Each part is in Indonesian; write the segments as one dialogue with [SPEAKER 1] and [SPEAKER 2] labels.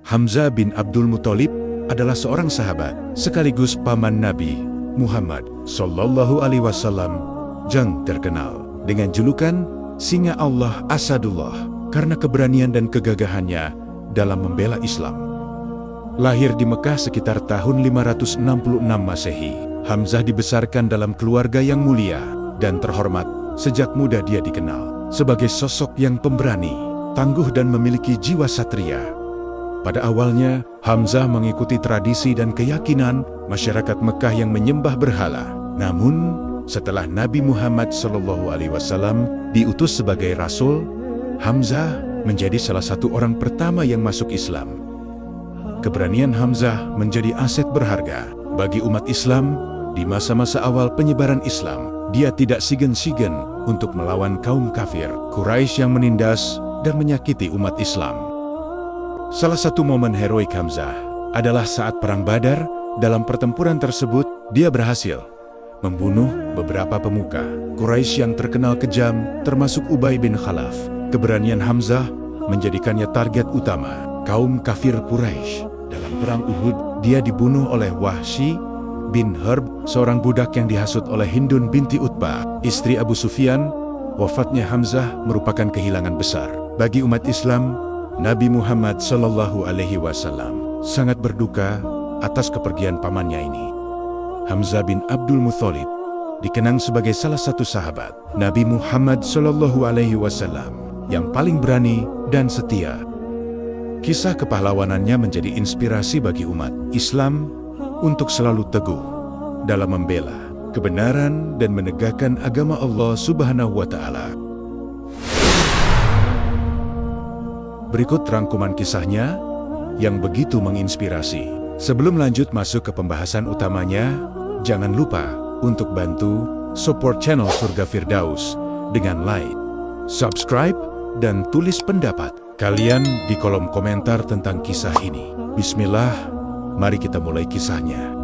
[SPEAKER 1] Hamzah bin Abdul Muthalib adalah seorang sahabat sekaligus paman Nabi Muhammad Sallallahu Alaihi Wasallam yang terkenal dengan julukan Singa Allah Asadullah karena keberanian dan kegagahannya dalam membela Islam. Lahir di Mekah sekitar tahun 566 Masehi, Hamzah dibesarkan dalam keluarga yang mulia dan terhormat. Sejak muda dia dikenal sebagai sosok yang pemberani, tangguh dan memiliki jiwa satria. Pada awalnya, Hamzah mengikuti tradisi dan keyakinan masyarakat Mekah yang menyembah berhala. Namun, setelah Nabi Muhammad SAW diutus sebagai Rasul, Hamzah menjadi salah satu orang pertama yang masuk Islam. Keberanian Hamzah menjadi aset berharga bagi umat Islam di masa-masa awal penyebaran Islam. Dia tidak segan-segan untuk melawan kaum kafir Quraisy yang menindas dan menyakiti umat Islam. Salah satu momen heroik Hamzah adalah saat Perang Badar. Dalam pertempuran tersebut, dia berhasil membunuh beberapa pemuka Quraisy yang terkenal kejam, termasuk Ubay bin Khalaf. Keberanian Hamzah menjadikannya target utama kaum kafir Quraisy. Dalam Perang Uhud, dia dibunuh oleh Wahsy bin Harb, seorang budak yang dihasut oleh Hindun binti Utbah, istri Abu Sufyan. Wafatnya Hamzah merupakan kehilangan besar bagi umat Islam. Nabi Muhammad Sallallahu Alaihi Wasallam sangat berduka atas kepergian pamannya ini. Hamzah bin Abdul Muthalib dikenang sebagai salah satu sahabat Nabi Muhammad Sallallahu Alaihi Wasallam yang paling berani dan setia. Kisah kepahlawanannya menjadi inspirasi bagi umat Islam untuk selalu teguh dalam membela kebenaran dan menegakkan agama Allah Subhanahu wa Ta'ala. Berikut rangkuman kisahnya yang begitu menginspirasi. Sebelum lanjut masuk ke pembahasan utamanya, jangan lupa untuk bantu support channel Surga Firdaus dengan like, subscribe, dan tulis pendapat kalian di kolom komentar tentang kisah ini. Bismillah, mari kita mulai kisahnya.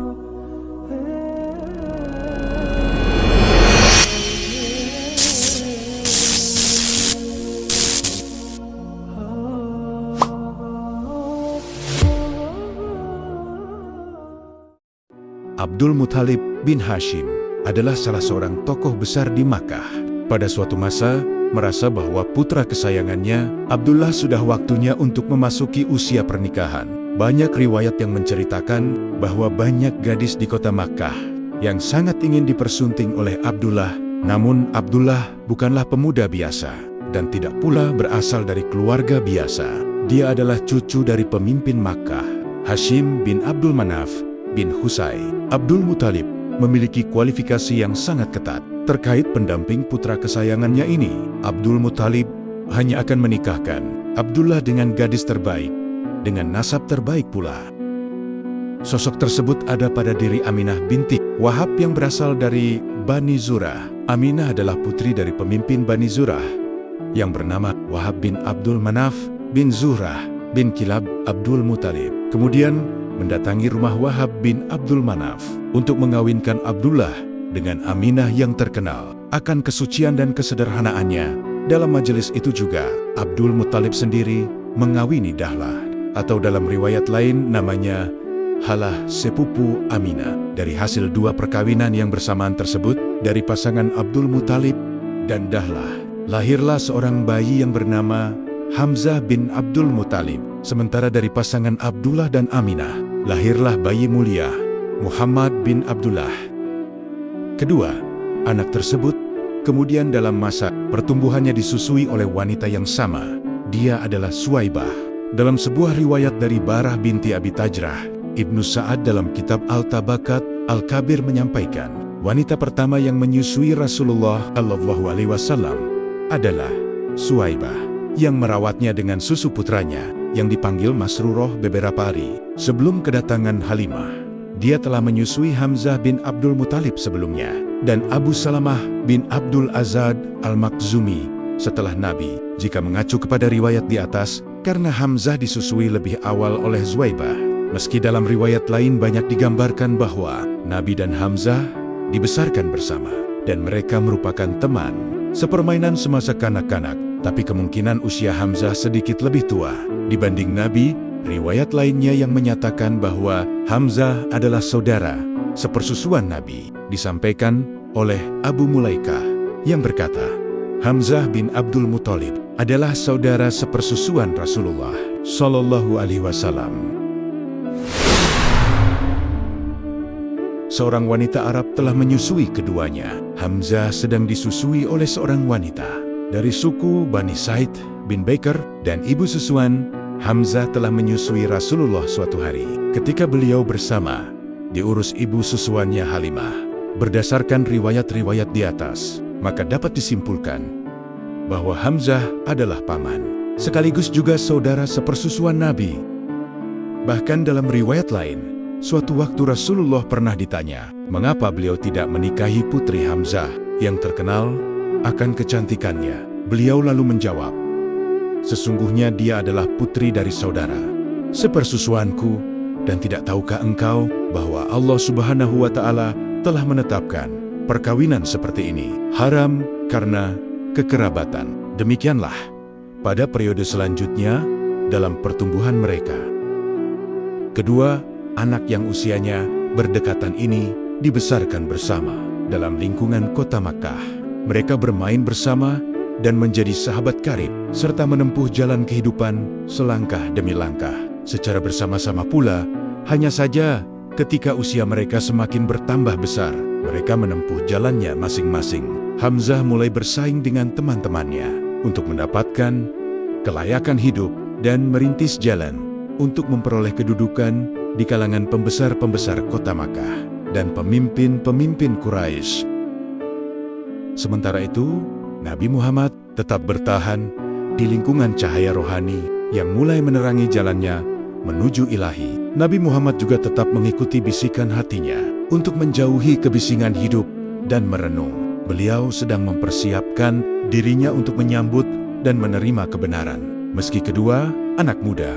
[SPEAKER 1] Abdul Muthalib bin Hashim adalah salah seorang tokoh besar di Makkah. Pada suatu masa, merasa bahwa putra kesayangannya, Abdullah, sudah waktunya untuk memasuki usia pernikahan. Banyak riwayat yang menceritakan bahwa banyak gadis di kota Makkah yang sangat ingin dipersunting oleh Abdullah. Namun Abdullah bukanlah pemuda biasa dan tidak pula berasal dari keluarga biasa. Dia adalah cucu dari pemimpin Makkah, Hashim bin Abdul Manaf bin Qusay. Abdul Muthalib memiliki kualifikasi yang sangat ketat terkait pendamping putra kesayangannya ini. Abdul Muthalib hanya akan menikahkan Abdullah dengan gadis terbaik, dengan nasab terbaik pula. Sosok tersebut ada pada diri Aminah binti Wahab yang berasal dari Bani Zurah. Aminah adalah putri dari pemimpin Bani Zurah yang bernama Wahab bin Abdul Manaf bin Zuhrah bin Kilab Abdul Muthalib. Kemudian mendatangi rumah Wahab bin Abdul Manaf untuk mengawinkan Abdullah dengan Aminah yang terkenal akan kesucian dan kesederhanaannya. Dalam majelis itu juga, Abdul Muthalib sendiri mengawini Dahlah, atau dalam riwayat lain namanya Halah, sepupu Aminah. Dari hasil dua perkawinan yang bersamaan tersebut, dari pasangan Abdul Muthalib dan Dahlah, lahirlah seorang bayi yang bernama Hamzah bin Abdul Muthalib. Sementara dari pasangan Abdullah dan Aminah, lahirlah bayi mulia Muhammad bin Abdullah. Kedua anak tersebut kemudian dalam masa pertumbuhannya disusui oleh wanita yang sama. Dia adalah Suwaibah. Dalam sebuah riwayat dari Barah binti Abi Tajrah, Ibnu Sa'ad dalam kitab Al-Tabakat Al-Kabir menyampaikan, wanita pertama yang menyusui Rasulullah Shallallahu Alaihi Wasallam adalah Suwaibah, yang merawatnya dengan susu putranya yang dipanggil Masruroh beberapa hari sebelum kedatangan Halimah. Dia telah menyusui Hamzah bin Abdul Muthalib sebelumnya dan Abu Salamah bin Abdul Azad Al-Makhzumi setelah Nabi. Jika mengacu kepada riwayat di atas, karena Hamzah disusui lebih awal oleh Suwaibah. Meski dalam riwayat lain banyak digambarkan bahwa Nabi dan Hamzah dibesarkan bersama dan mereka merupakan teman sepermainan semasa kanak-kanak. Tapi kemungkinan usia Hamzah sedikit lebih tua dibanding Nabi Riwayat lainnya yang menyatakan bahwa Hamzah adalah saudara sepersusuan Nabi disampaikan oleh Abu Mulaikah yang berkata, Hamzah bin Abdul Muthalib adalah saudara sepersusuan Rasulullah Shallallahu Alaihi Wasallam. Seorang wanita Arab telah menyusui keduanya. Hamzah sedang disusui oleh seorang wanita dari suku Bani Said bin Baker dan ibu susuan. Hamzah telah menyusui Rasulullah suatu hari. Ketika beliau bersama, diurus ibu susuannya Halimah. Berdasarkan riwayat-riwayat di atas, maka dapat disimpulkan bahwa Hamzah adalah paman, sekaligus juga saudara sepersusuan Nabi. Bahkan dalam riwayat lain, suatu waktu Rasulullah pernah ditanya, mengapa beliau tidak menikahi putri Hamzah yang terkenal akan kecantikannya. Beliau lalu menjawab, sesungguhnya dia adalah putri dari saudara sepersusuanku, dan tidak tahukah engkau bahwa Allah Subhanahu wa Ta'ala telah menetapkan perkawinan seperti ini haram karena kekerabatan. Demikianlah pada periode selanjutnya dalam pertumbuhan mereka. Kedua anak yang usianya berdekatan ini dibesarkan bersama dalam lingkungan kota Makkah. Mereka bermain bersama dan menjadi sahabat karib, serta menempuh jalan kehidupan selangkah demi langkah secara bersama-sama pula. Hanya saja ketika usia mereka semakin bertambah besar, mereka menempuh jalannya masing-masing. Hamzah mulai bersaing dengan teman-temannya untuk mendapatkan kelayakan hidup dan merintis jalan untuk memperoleh kedudukan di kalangan pembesar-pembesar kota Makkah dan pemimpin-pemimpin Quraisy. Sementara itu, Nabi Muhammad tetap bertahan di lingkungan cahaya rohani yang mulai menerangi jalannya menuju ilahi. Nabi Muhammad juga tetap mengikuti bisikan hatinya untuk menjauhi kebisingan hidup dan merenung. Beliau sedang mempersiapkan dirinya untuk menyambut dan menerima kebenaran. Meski kedua anak muda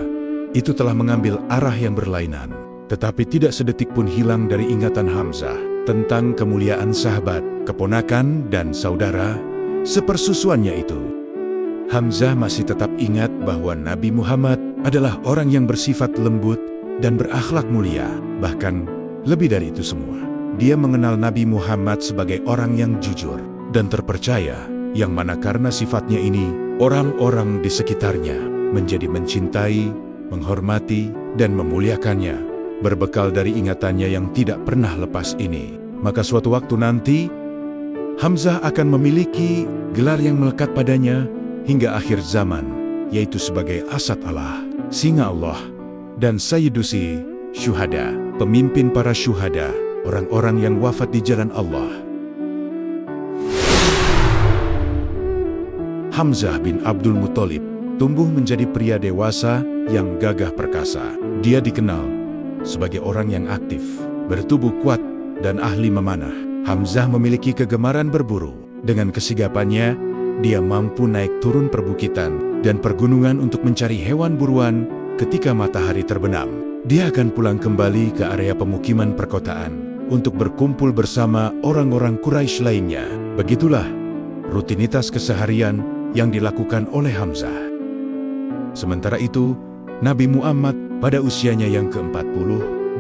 [SPEAKER 1] itu telah mengambil arah yang berlainan, tetapi tidak sedetik pun hilang dari ingatan Hamzah tentang kemuliaan sahabat, keponakan, dan saudara sepersusuannya itu. Hamzah masih tetap ingat bahwa Nabi Muhammad adalah orang yang bersifat lembut dan berakhlak mulia. Bahkan lebih dari itu semua, dia mengenal Nabi Muhammad sebagai orang yang jujur dan terpercaya, yang mana karena sifatnya ini, orang-orang di sekitarnya menjadi mencintai, menghormati, dan memuliakannya. Berbekal dari ingatannya yang tidak pernah lepas ini, maka suatu waktu nanti, Hamzah akan memiliki gelar yang melekat padanya hingga akhir zaman, yaitu sebagai Asad Allah, singa Allah, dan Sayyidusi Syuhada, pemimpin para syuhada, orang-orang yang wafat di jalan Allah. Hamzah bin Abdul Muthalib tumbuh menjadi pria dewasa yang gagah perkasa. Dia dikenal sebagai orang yang aktif, bertubuh kuat, dan ahli memanah. Hamzah memiliki kegemaran berburu. Dengan kesigapannya, dia mampu naik turun perbukitan dan pergunungan untuk mencari hewan buruan ketika matahari terbenam. Dia akan pulang kembali ke area pemukiman perkotaan untuk berkumpul bersama orang-orang Quraisy lainnya. Begitulah rutinitas keseharian yang dilakukan oleh Hamzah. Sementara itu, Nabi Muhammad pada usianya yang ke-40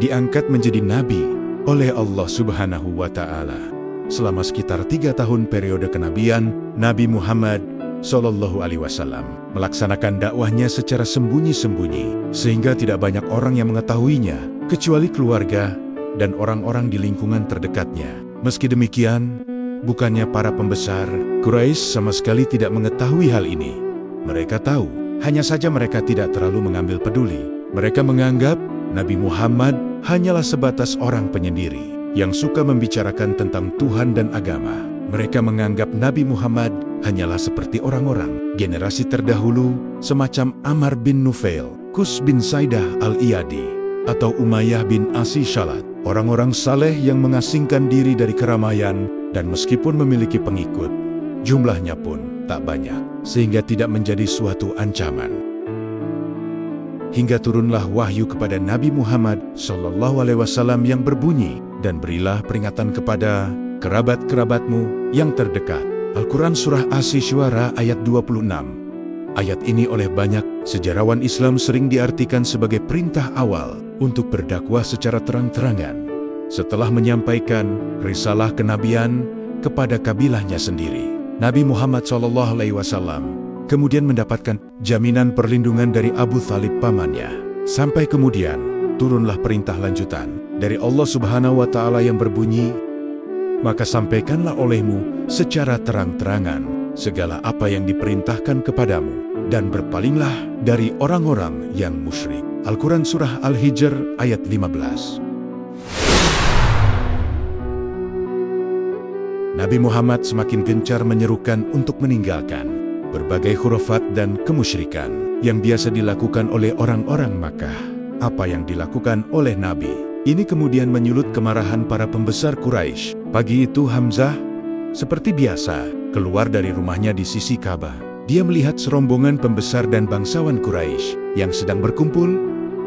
[SPEAKER 1] diangkat menjadi nabi oleh Allah Subhanahu wa Ta'ala. Selama sekitar 3 tahun periode kenabian, Nabi Muhammad Shallallahu Alaihi Wasallam melaksanakan dakwahnya secara sembunyi-sembunyi, sehingga tidak banyak orang yang mengetahuinya, kecuali keluarga dan orang-orang di lingkungan terdekatnya. Meski demikian, bukannya para pembesar Quraisy sama sekali tidak mengetahui hal ini. Mereka tahu, hanya saja mereka tidak terlalu mengambil peduli. Mereka menganggap Nabi Muhammad hanyalah sebatas orang penyendiri yang suka membicarakan tentang Tuhan dan agama. Mereka menganggap Nabi Muhammad hanyalah seperti orang-orang generasi terdahulu semacam Ammar bin Nufail, Qus bin Saidah al-Iyadi, atau Umayyah bin Asi Syalat, orang-orang saleh yang mengasingkan diri dari keramaian dan meskipun memiliki pengikut, jumlahnya pun tak banyak, sehingga tidak menjadi suatu ancaman. Hingga turunlah wahyu kepada Nabi Muhammad Shallallahu Alaihi Wasallam yang berbunyi, dan berilah peringatan kepada kerabat-kerabatmu yang terdekat. Al-Quran Surah As-Syu'ara ayat 26. Ayat ini oleh banyak sejarawan Islam sering diartikan sebagai perintah awal untuk berdakwah secara terang-terangan setelah menyampaikan risalah kenabian kepada kabilahnya sendiri. Nabi Muhammad SAW kemudian mendapatkan jaminan perlindungan dari Abu Thalib pamannya. Sampai kemudian turunlah perintah lanjutan dari Allah Subhanahu wa Ta'ala yang berbunyi, "Maka sampaikanlah olehmu secara terang-terangan segala apa yang diperintahkan kepadamu, dan berpalinglah dari orang-orang yang musyrik." Al-Quran Surah Al-Hijr ayat 15. Nabi Muhammad semakin gencar menyerukan untuk meninggalkan berbagai khurafat dan kemusyrikan yang biasa dilakukan oleh orang-orang Makkah. Apa yang dilakukan oleh Nabi ini kemudian menyulut kemarahan para pembesar Quraisy. Pagi itu Hamzah, seperti biasa, keluar dari rumahnya di sisi Ka'bah. Dia melihat serombongan pembesar dan bangsawan Quraisy yang sedang berkumpul,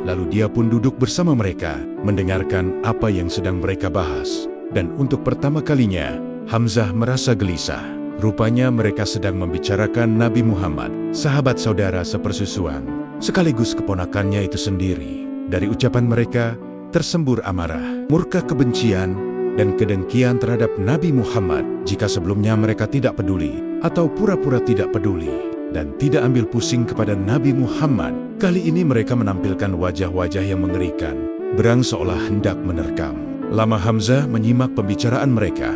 [SPEAKER 1] lalu dia pun duduk bersama mereka, mendengarkan apa yang sedang mereka bahas. Dan untuk pertama kalinya, Hamzah merasa gelisah. Rupanya mereka sedang membicarakan Nabi Muhammad, sahabat saudara sepersusuan, sekaligus keponakannya itu sendiri. Dari ucapan mereka, tersembur amarah, murka, kebencian, dan kedengkian terhadap Nabi Muhammad. Jika sebelumnya mereka tidak peduli, atau pura-pura tidak peduli, dan tidak ambil pusing kepada Nabi Muhammad, kali ini mereka menampilkan wajah-wajah yang mengerikan, berangsur hendak menerkam. Lama Hamzah menyimak pembicaraan mereka,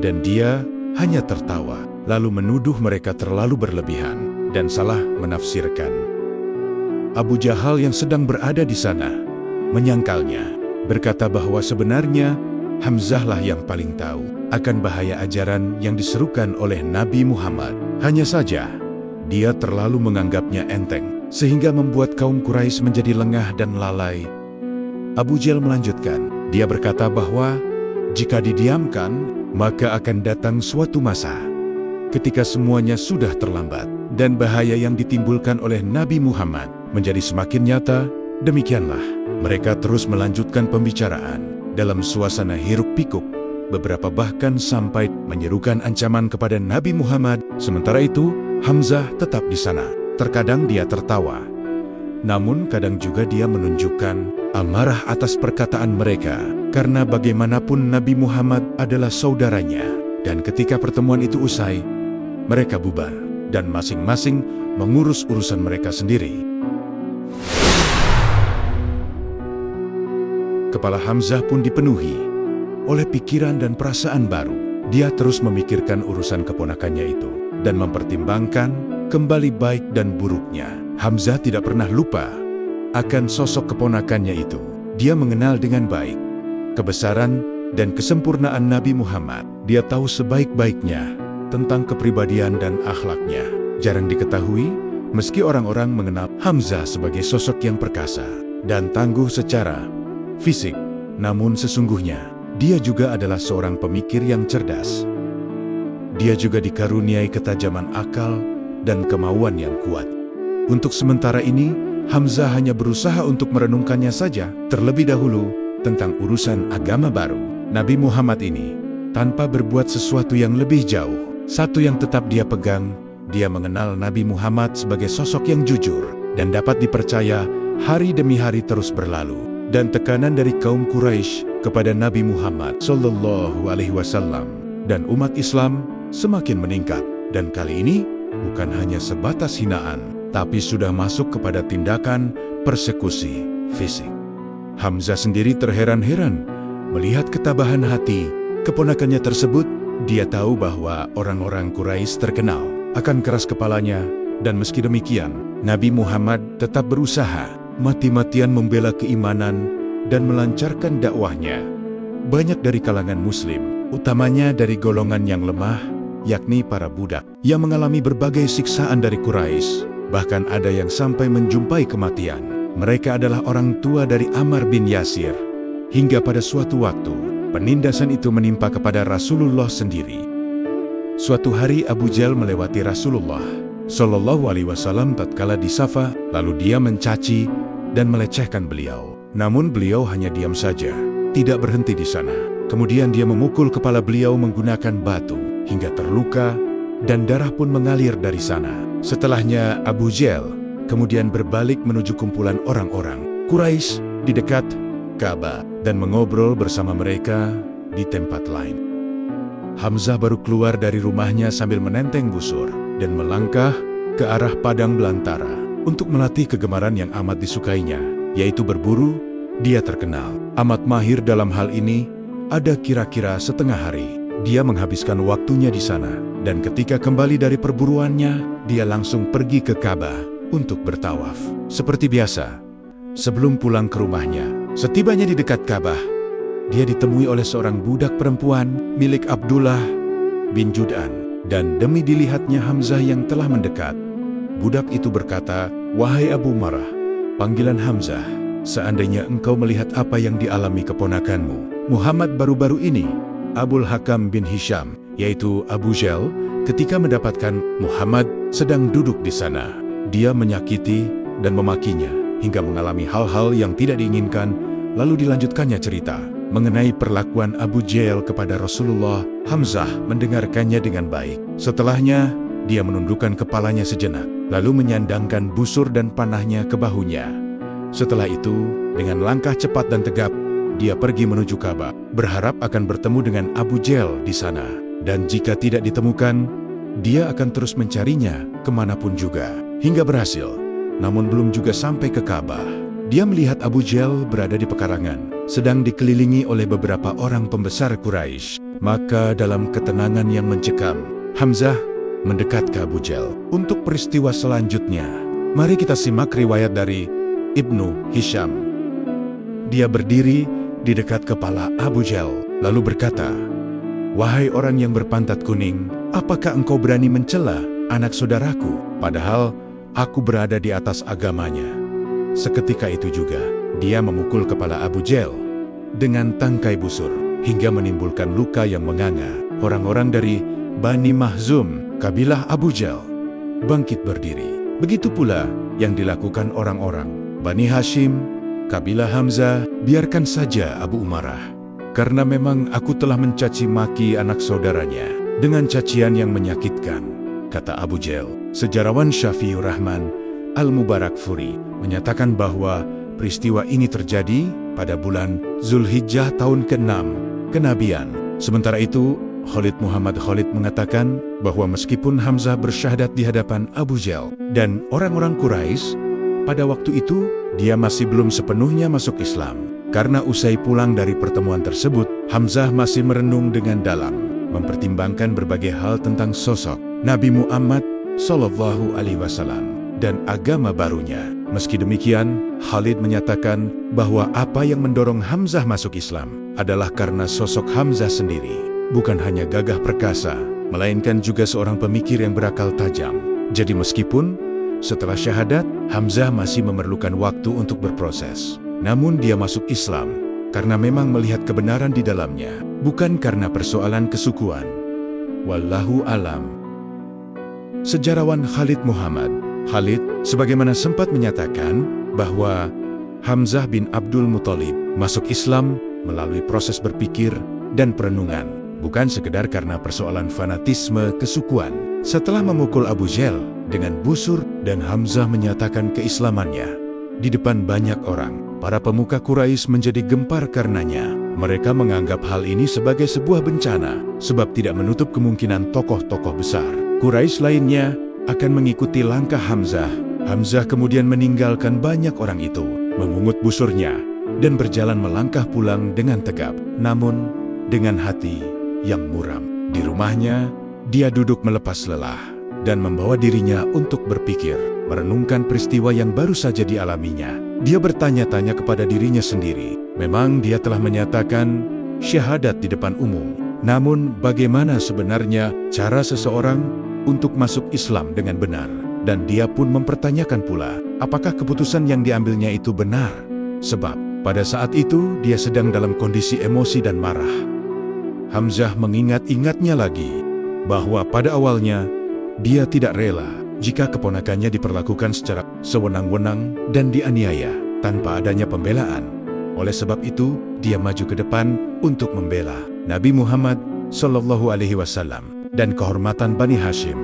[SPEAKER 1] dan dia hanya tertawa, lalu menuduh mereka terlalu berlebihan dan salah menafsirkan. Abu Jahal yang sedang berada di sana menyangkalnya, berkata bahwa sebenarnya Hamzahlah yang paling tahu akan bahaya ajaran yang diserukan oleh Nabi Muhammad. Hanya saja, dia terlalu menganggapnya enteng, sehingga membuat kaum Quraisy menjadi lengah dan lalai. Abu Jahal melanjutkan, dia berkata bahwa jika didiamkan, maka akan datang suatu masa ketika semuanya sudah terlambat dan bahaya yang ditimbulkan oleh Nabi Muhammad menjadi semakin nyata. Demikianlah, mereka terus melanjutkan pembicaraan dalam suasana hiruk-pikuk. Beberapa bahkan sampai menyerukan ancaman kepada Nabi Muhammad. Sementara itu, Hamzah tetap di sana. Terkadang dia tertawa, namun kadang juga dia menunjukkan amarah atas perkataan mereka, karena bagaimanapun Nabi Muhammad adalah saudaranya. Dan ketika pertemuan itu usai, mereka bubar dan masing-masing mengurus urusan mereka sendiri. Kepala Hamzah pun dipenuhi oleh pikiran dan perasaan baru. Dia terus memikirkan urusan keponakannya itu dan mempertimbangkan kembali baik dan buruknya. Hamzah tidak pernah lupa akan sosok keponakannya itu. Dia mengenal dengan baik kebesaran dan kesempurnaan Nabi Muhammad. Dia tahu sebaik-baiknya tentang kepribadian dan akhlaknya. Jarang diketahui, meski orang-orang mengenal Hamzah sebagai sosok yang perkasa dan tangguh secara fisik, namun sesungguhnya dia juga adalah seorang pemikir yang cerdas. Dia juga dikaruniai ketajaman akal dan kemauan yang kuat. Untuk sementara ini, Hamzah hanya berusaha untuk merenungkannya saja terlebih dahulu tentang urusan agama baru Nabi Muhammad ini, tanpa berbuat sesuatu yang lebih jauh. Satu yang tetap dia pegang, dia mengenal Nabi Muhammad sebagai sosok yang jujur dan dapat dipercaya. Hari demi hari terus berlalu, dan tekanan dari kaum Quraisy kepada Nabi Muhammad SAW dan umat Islam semakin meningkat. Dan kali ini bukan hanya sebatas hinaan, tapi sudah masuk kepada tindakan persekusi fisik. Hamzah sendiri terheran-heran melihat ketabahan hati keponakannya tersebut. Dia tahu bahwa orang-orang Quraisy terkenal akan keras kepalanya, dan meski demikian, Nabi Muhammad tetap berusaha mati-matian membela keimanan dan melancarkan dakwahnya. Banyak dari kalangan Muslim, utamanya dari golongan yang lemah, yakni para budak, yang mengalami berbagai siksaan dari Quraisy. Bahkan ada yang sampai menjumpai kematian. Mereka adalah orang tua dari Ammar bin Yasir. Hingga pada suatu waktu, penindasan itu menimpa kepada Rasulullah sendiri. Suatu hari Abu Jahal melewati Rasulullah SAW tatkala di Safa, lalu dia mencaci dan melecehkan beliau. Namun beliau hanya diam saja, tidak berhenti di sana. Kemudian dia memukul kepala beliau menggunakan batu hingga terluka dan darah pun mengalir dari sana. Setelahnya Abu Jahal kemudian berbalik menuju kumpulan orang-orang Quraisy di dekat Ka'bah dan mengobrol bersama mereka di tempat lain. Hamzah baru keluar dari rumahnya sambil menenteng busur dan melangkah ke arah padang belantara untuk melatih kegemaran yang amat disukainya, yaitu berburu. Dia terkenal amat mahir dalam hal ini. Ada kira-kira setengah hari dia menghabiskan waktunya di sana, dan ketika kembali dari perburuannya, dia langsung pergi ke Ka'bah untuk bertawaf. Seperti biasa, sebelum pulang ke rumahnya, setibanya di dekat Ka'bah, dia ditemui oleh seorang budak perempuan milik Abdullah bin Jud'an, dan demi dilihatnya Hamzah yang telah mendekat, budak itu berkata, "Wahai Abu Umarah," panggilan Hamzah, "seandainya engkau melihat apa yang dialami keponakanmu Muhammad baru-baru ini, Abul Hakam bin Hisham, yaitu Abu Jahal, ketika mendapatkan Muhammad sedang duduk di sana, dia menyakiti dan memakinya hingga mengalami hal-hal yang tidak diinginkan." Lalu dilanjutkannya cerita mengenai perlakuan Abu Jahal kepada Rasulullah. Hamzah mendengarkannya dengan baik. Setelahnya, dia menundukkan kepalanya sejenak, lalu menyandangkan busur dan panahnya ke bahunya. Setelah itu, dengan langkah cepat dan tegap, dia pergi menuju Ka'bah, berharap akan bertemu dengan Abu Jahal di sana. Dan jika tidak ditemukan, dia akan terus mencarinya kemanapun juga, hingga berhasil. Namun belum juga sampai ke Ka'bah, dia melihat Abu Jahal berada di pekarangan, sedang dikelilingi oleh beberapa orang pembesar Quraisy. Maka dalam ketenangan yang mencekam, Hamzah mendekat ke Abu Jahal. Untuk peristiwa selanjutnya, mari kita simak riwayat dari Ibnu Hisham. Dia berdiri di dekat kepala Abu Jahal, lalu berkata, "Wahai orang yang berpantat kuning, apakah engkau berani mencela anak saudaraku, padahal aku berada di atas agamanya?" Seketika itu juga, dia memukul kepala Abu Jahal dengan tangkai busur, hingga menimbulkan luka yang menganga. Orang-orang dari Bani Mahzum, kabilah Abu Jahal, bangkit berdiri. Begitu pula yang dilakukan orang-orang Bani Hashim, kabilah Hamzah. "Biarkan saja Abu Umarah, karena memang aku telah mencaci maki anak saudaranya dengan cacian yang menyakitkan," kata Abu Jahal. Sejarawan Syafiur Rahman Al-Mubarakfuri menyatakan bahwa peristiwa ini terjadi pada bulan Zulhijjah tahun ke-6 kenabian. Sementara itu, Khalid Muhammad Khalid mengatakan bahwa meskipun Hamzah bersyahadat di hadapan Abu Jahal dan orang-orang Quraisy, pada waktu itu dia masih belum sepenuhnya masuk Islam. Karena usai pulang dari pertemuan tersebut, Hamzah masih merenung dengan dalam, mempertimbangkan berbagai hal tentang sosok Nabi Muhammad Shallallahu Alaihi Wasallam dan agama barunya. Meski demikian, Khalid menyatakan bahwa apa yang mendorong Hamzah masuk Islam adalah karena sosok Hamzah sendiri. Bukan hanya gagah perkasa, melainkan juga seorang pemikir yang berakal tajam. Jadi meskipun setelah syahadat, Hamzah masih memerlukan waktu untuk berproses. Namun dia masuk Islam karena memang melihat kebenaran di dalamnya, bukan karena persoalan kesukuan. Wallahu alam. Sejarawan Khalid Muhammad Khalid sebagaimana sempat menyatakan bahwa Hamzah bin Abdul Muthalib masuk Islam melalui proses berpikir dan perenungan, bukan sekedar karena persoalan fanatisme kesukuan. Setelah memukul Abu Jahal dengan busur dan Hamzah menyatakan keislamannya di depan banyak orang, para pemuka Quraisy menjadi gempar karenanya. Mereka menganggap hal ini sebagai sebuah bencana, sebab tidak menutup kemungkinan tokoh-tokoh besar Quraisy lainnya akan mengikuti langkah Hamzah. Hamzah kemudian meninggalkan banyak orang itu, memungut busurnya, dan berjalan melangkah pulang dengan tegap, namun dengan hati yang muram. Di rumahnya, dia duduk melepas lelah dan membawa dirinya untuk berpikir, merenungkan peristiwa yang baru saja dialaminya. Dia bertanya-tanya kepada dirinya sendiri. Memang dia telah menyatakan syahadat di depan umum, namun bagaimana sebenarnya cara seseorang untuk masuk Islam dengan benar? Dan dia pun mempertanyakan pula, apakah keputusan yang diambilnya itu benar? Sebab pada saat itu dia sedang dalam kondisi emosi dan marah. Hamzah mengingat-ingatnya lagi bahwa pada awalnya dia tidak rela jika keponakannya diperlakukan secara sewenang-wenang dan dianiaya tanpa adanya pembelaan. Oleh sebab itu, dia maju ke depan untuk membela Nabi Muhammad Shallallahu Alaihi Wasallam dan kehormatan Bani Hashim.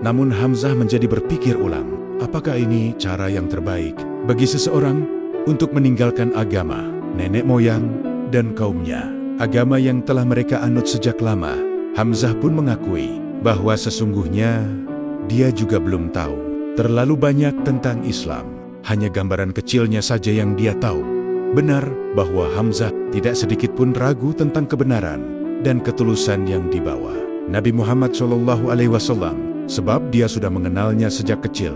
[SPEAKER 1] Namun Hamzah menjadi berpikir ulang, apakah ini cara yang terbaik bagi seseorang untuk meninggalkan agama nenek moyang dan kaumnya, agama yang telah mereka anut sejak lama? Hamzah pun mengakui bahwa sesungguhnya dia juga belum tahu terlalu banyak tentang Islam. Hanya gambaran kecilnya saja yang dia tahu. Benar bahwa Hamzah tidak sedikit pun ragu tentang kebenaran dan ketulusan yang dibawa Nabi Muhammad SAW, sebab dia sudah mengenalnya sejak kecil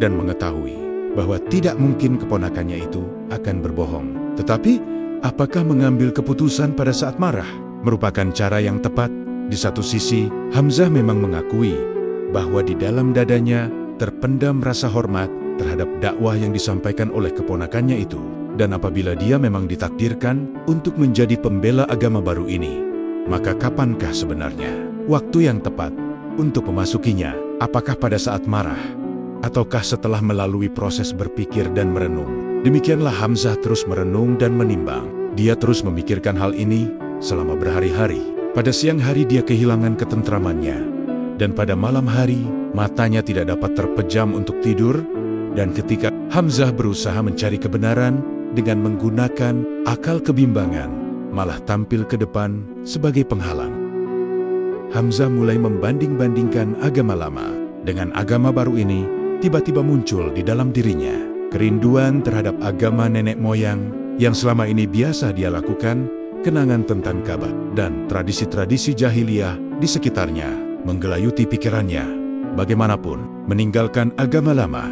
[SPEAKER 1] dan mengetahui bahwa tidak mungkin keponakannya itu akan berbohong. Tetapi, apakah mengambil keputusan pada saat marah merupakan cara yang tepat? Di satu sisi, Hamzah memang mengakui bahwa di dalam dadanya terpendam rasa hormat terhadap dakwah yang disampaikan oleh keponakannya itu. Dan apabila dia memang ditakdirkan untuk menjadi pembela agama baru ini, maka kapankah sebenarnya waktu yang tepat untuk memasukinya? Apakah pada saat marah, ataukah setelah melalui proses berpikir dan merenung? Demikianlah Hamzah terus merenung dan menimbang. Dia terus memikirkan hal ini selama berhari-hari. Pada siang hari dia kehilangan ketentramannya, dan pada malam hari matanya tidak dapat terpejam untuk tidur. Dan ketika Hamzah berusaha mencari kebenaran dengan menggunakan akal kebimbangan, malah tampil ke depan sebagai penghalang. Hamzah mulai membanding-bandingkan agama lama dengan agama baru ini. Tiba-tiba muncul di dalam dirinya kerinduan terhadap agama nenek moyang yang selama ini biasa dia lakukan. Kenangan tentang Ka'bah dan tradisi-tradisi jahiliyah di sekitarnya menggelayuti pikirannya. Bagaimanapun, meninggalkan agama lama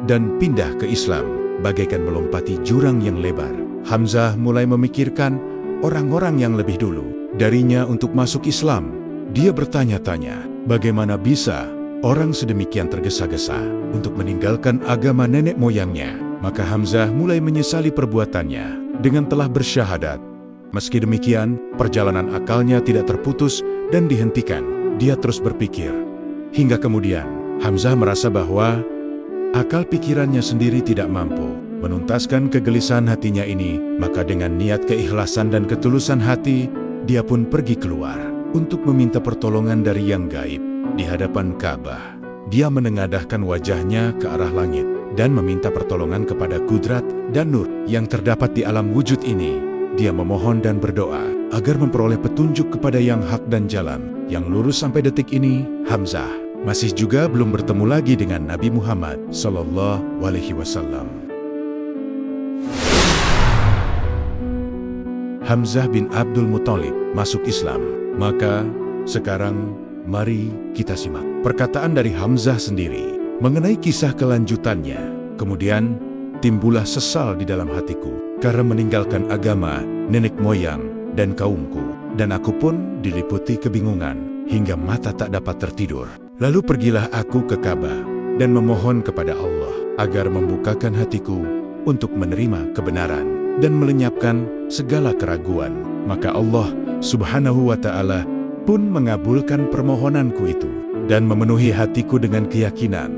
[SPEAKER 1] dan pindah ke Islam bagaikan melompati jurang yang lebar. Hamzah mulai memikirkan orang-orang yang lebih dulu darinya untuk masuk Islam. Dia bertanya-tanya, bagaimana bisa orang sedemikian tergesa-gesa untuk meninggalkan agama nenek moyangnya? Maka Hamzah mulai menyesali perbuatannya dengan telah bersyahadat. Meski demikian, perjalanan akalnya tidak terputus dan dihentikan. Dia terus berpikir. Hingga kemudian, Hamzah merasa bahwa akal pikirannya sendiri tidak mampu menuntaskan kegelisahan hatinya ini. Maka dengan niat keikhlasan dan ketulusan hati, dia pun pergi keluar untuk meminta pertolongan dari yang gaib. Di hadapan Ka'bah, dia menengadahkan wajahnya ke arah langit dan meminta pertolongan kepada kudrat dan nur yang terdapat di alam wujud ini. Dia memohon dan berdoa agar memperoleh petunjuk kepada yang hak dan jalan yang lurus. Sampai detik ini, Hamzah masih juga belum bertemu lagi dengan Nabi Muhammad SAW. Hamzah bin Abdul Muthalib masuk Islam. Maka sekarang mari kita simak perkataan dari Hamzah sendiri mengenai kisah kelanjutannya. Kemudian timbullah sesal di dalam hatiku karena meninggalkan agama nenek moyang dan kaumku, dan aku pun diliputi kebingungan hingga mata tak dapat tertidur. Lalu pergilah aku ke Ka'bah dan memohon kepada Allah agar membukakan hatiku untuk menerima kebenaran dan melenyapkan segala keraguan. Maka Allah Subhanahu wa Ta'ala pun mengabulkan permohonanku itu dan memenuhi hatiku dengan keyakinan.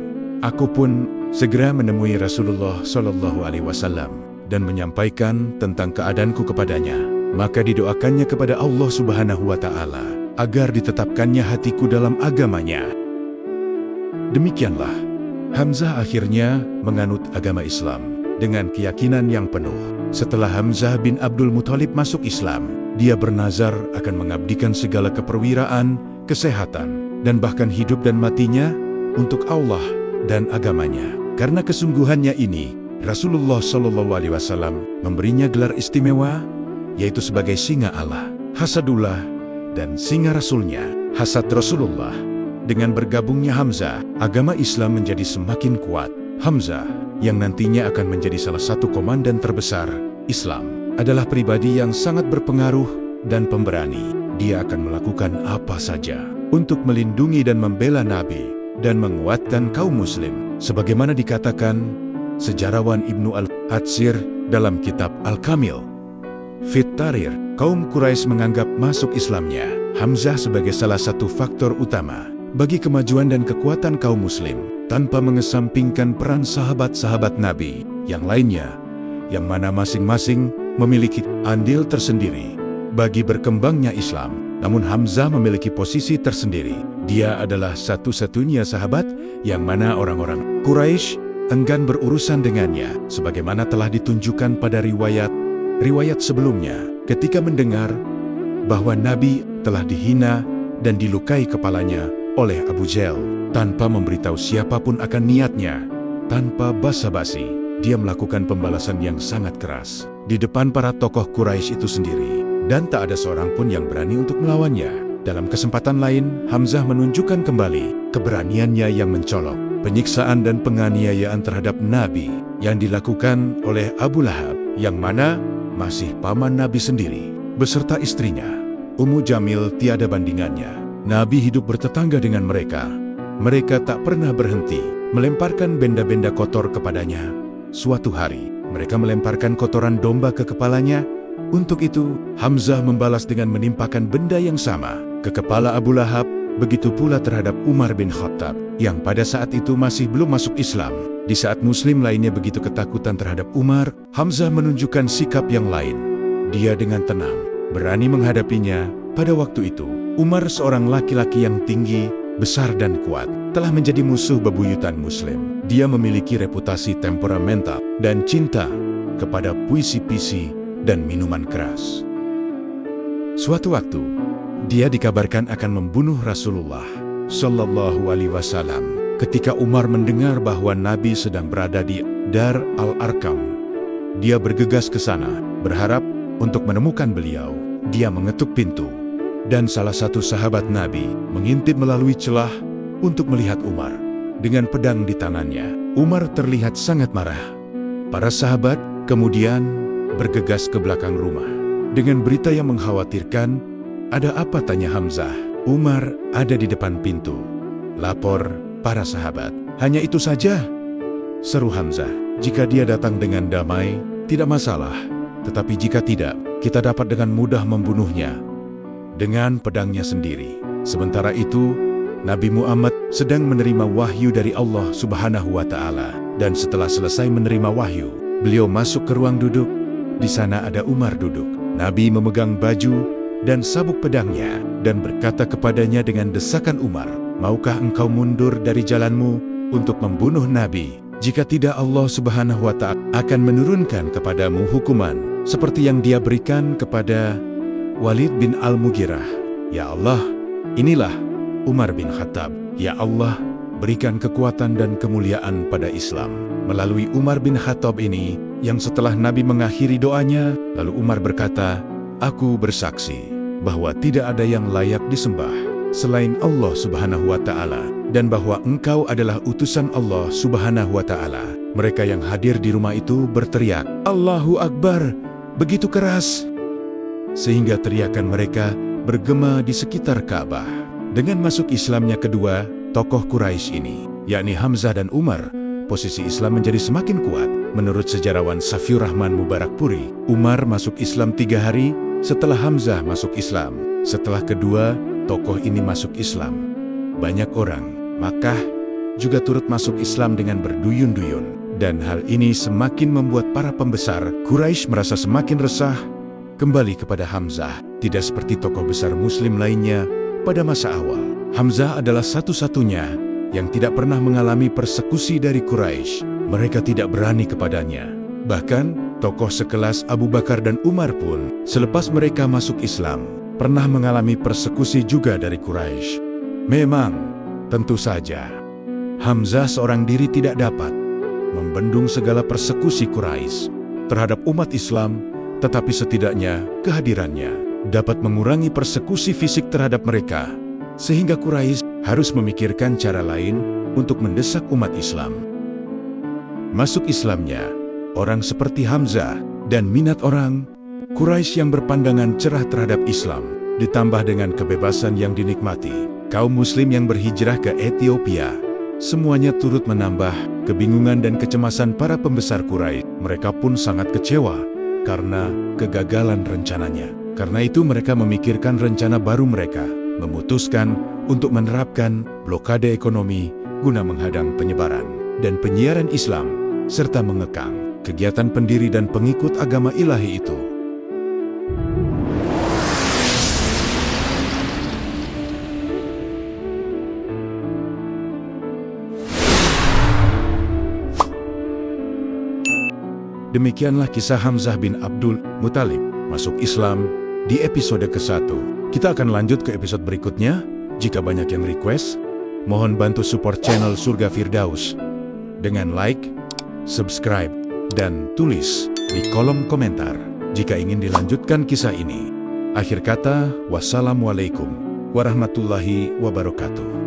[SPEAKER 1] Aku pun segera menemui Rasulullah SAW dan menyampaikan tentang keadaanku kepadanya. Maka didoakannya kepada Allah Subhanahu wa Ta'ala agar ditetapkannya hatiku dalam agamanya. Demikianlah, Hamzah akhirnya menganut agama Islam dengan keyakinan yang penuh. Setelah Hamzah bin Abdul Muthalib masuk Islam, dia bernazar akan mengabdikan segala keperwiraan, kesehatan, dan bahkan hidup dan matinya untuk Allah dan agamanya. Karena kesungguhannya ini, Rasulullah SAW memberinya gelar istimewa, yaitu sebagai singa Allah, Hasadullah, dan singa Rasulnya, Hasad Rasulullah. Dengan bergabungnya Hamzah, agama Islam menjadi semakin kuat. Hamzah, yang nantinya akan menjadi salah satu komandan terbesar Islam, adalah pribadi yang sangat berpengaruh dan pemberani. Dia akan melakukan apa saja untuk melindungi dan membela Nabi dan menguatkan kaum muslim. Sebagaimana dikatakan sejarawan Ibnu Al-Atsir dalam kitab Al-Kamil Fit Tarir, kaum Quraisy menganggap masuk Islamnya Hamzah sebagai salah satu faktor utama bagi kemajuan dan kekuatan kaum muslim, tanpa mengesampingkan peran sahabat-sahabat Nabi yang lainnya, yang mana masing-masing memiliki andil tersendiri bagi berkembangnya Islam. Namun Hamzah memiliki posisi tersendiri Dia adalah satu-satunya sahabat yang mana orang-orang Quraisy enggan berurusan dengannya, sebagaimana telah ditunjukkan pada riwayat sebelumnya ketika mendengar bahwa Nabi telah dihina dan dilukai kepalanya oleh Abu Jahal. Tanpa memberitahu siapapun akan niatnya, tanpa basa-basi, dia melakukan pembalasan yang sangat keras di depan para tokoh Quraisy itu sendiri, dan tak ada seorang pun yang berani untuk melawannya. Dalam kesempatan lain, Hamzah menunjukkan kembali keberaniannya yang mencolok. Penyiksaan dan penganiayaan terhadap Nabi yang dilakukan oleh Abu Lahab, yang mana masih paman Nabi sendiri, beserta istrinya, Ummu Jamil, tiada bandingannya. Nabi hidup bertetangga dengan mereka. Mereka tak pernah berhenti melemparkan benda-benda kotor kepadanya. Suatu hari, mereka melemparkan kotoran domba ke kepalanya. Untuk itu, Hamzah membalas dengan menimpakan benda yang sama ke kepala Abu Lahab, begitu pula terhadap Umar bin Khattab, yang pada saat itu masih belum masuk Islam. Di saat muslim lainnya begitu ketakutan terhadap Umar, Hamzah menunjukkan sikap yang lain. Dia dengan tenang, berani menghadapinya. Pada waktu itu, Umar seorang laki-laki yang tinggi, besar dan kuat, telah menjadi musuh bebuyutan muslim. Dia memiliki reputasi temperamental dan cinta kepada puisi-puisi dan minuman keras. Suatu waktu, dia dikabarkan akan membunuh Rasulullah Shallallahu Alaihi Wasallam. Ketika Umar mendengar bahwa Nabi sedang berada di Dar al-Arqam, dia bergegas ke sana, berharap untuk menemukan beliau. Dia mengetuk pintu, dan salah satu sahabat Nabi mengintip melalui celah untuk melihat Umar dengan pedang di tangannya. Umar terlihat sangat marah. Para sahabat kemudian bergegas ke belakang rumah dengan berita yang mengkhawatirkan. "Ada apa?" tanya Hamzah. "Umar ada di depan pintu," lapor para sahabat. "Hanya itu saja?" seru Hamzah. "Jika dia datang dengan damai, tidak masalah. Tetapi jika tidak, kita dapat dengan mudah membunuhnya dengan pedangnya sendiri." Sementara itu, Nabi Muhammad sedang menerima wahyu dari Allah Subhanahu wa Ta'ala. Dan setelah selesai menerima wahyu, beliau masuk ke ruang duduk. Di sana ada Umar duduk. Nabi memegang baju dan sabuk pedangnya, dan berkata kepadanya dengan desakan Umar, "Maukah engkau mundur dari jalanmu untuk membunuh Nabi? Jika tidak, Allah Subhanahu wa Ta'ala akan menurunkan kepadamu hukuman seperti yang dia berikan kepada Walid bin Al-Mughirah." "Ya Allah, inilah Umar bin Khattab." "Ya Allah, berikan kekuatan dan kemuliaan pada Islam melalui Umar bin Khattab ini." Yang setelah Nabi mengakhiri doanya, lalu Umar berkata, "Aku bersaksi bahwa tidak ada yang layak disembah selain Allah Subhanahu wa Ta'ala, dan bahwa engkau adalah utusan Allah Subhanahu wa Ta'ala." Mereka yang hadir di rumah itu berteriak, "Allahu Akbar!" begitu keras, sehingga teriakan mereka bergema di sekitar Ka'bah. Dengan masuk Islamnya kedua tokoh Quraisy ini, yakni Hamzah dan Umar, posisi Islam menjadi semakin kuat. Menurut sejarawan Safiur Rahman Mubarakpuri, Umar masuk Islam 3 hari setelah Hamzah masuk Islam. Setelah kedua tokoh ini masuk Islam, banyak orang Makkah juga turut masuk Islam dengan berduyun-duyun. Dan hal ini semakin membuat para pembesar Quraisy merasa semakin resah kembali kepada Hamzah. Tidak seperti tokoh besar muslim lainnya pada masa awal, Hamzah adalah satu-satunya yang tidak pernah mengalami persekusi dari Quraisy. Mereka tidak berani kepadanya. Bahkan, tokoh sekelas Abu Bakar dan Umar pun, selepas mereka masuk Islam, pernah mengalami persekusi juga dari Quraisy. Memang, tentu saja, Hamzah seorang diri tidak dapat membendung segala persekusi Quraisy terhadap umat Islam, tetapi setidaknya kehadirannya dapat mengurangi persekusi fisik terhadap mereka, sehingga Quraisy harus memikirkan cara lain untuk mendesak umat Islam. Masuk Islamnya orang seperti Hamzah dan minat orang Quraisy yang berpandangan cerah terhadap Islam, ditambah dengan kebebasan yang dinikmati kaum muslim yang berhijrah ke Ethiopia, semuanya turut menambah kebingungan dan kecemasan para pembesar Quraisy. Mereka pun sangat kecewa karena kegagalan rencananya. Karena itu mereka memikirkan rencana baru mereka, memutuskan untuk menerapkan blokade ekonomi guna menghadang penyebaran dan penyiaran Islam, serta mengekang kegiatan pendiri dan pengikut agama ilahi itu. Demikianlah kisah Hamzah bin Abdul Muthalib masuk Islam di episode ke-1. Kita akan lanjut ke episode berikutnya. Jika banyak yang request, mohon bantu support channel Surga Firdaus dengan like, subscribe, dan tulis di kolom komentar jika ingin dilanjutkan kisah ini. Akhir kata, wassalamualaikum warahmatullahi wabarakatuh.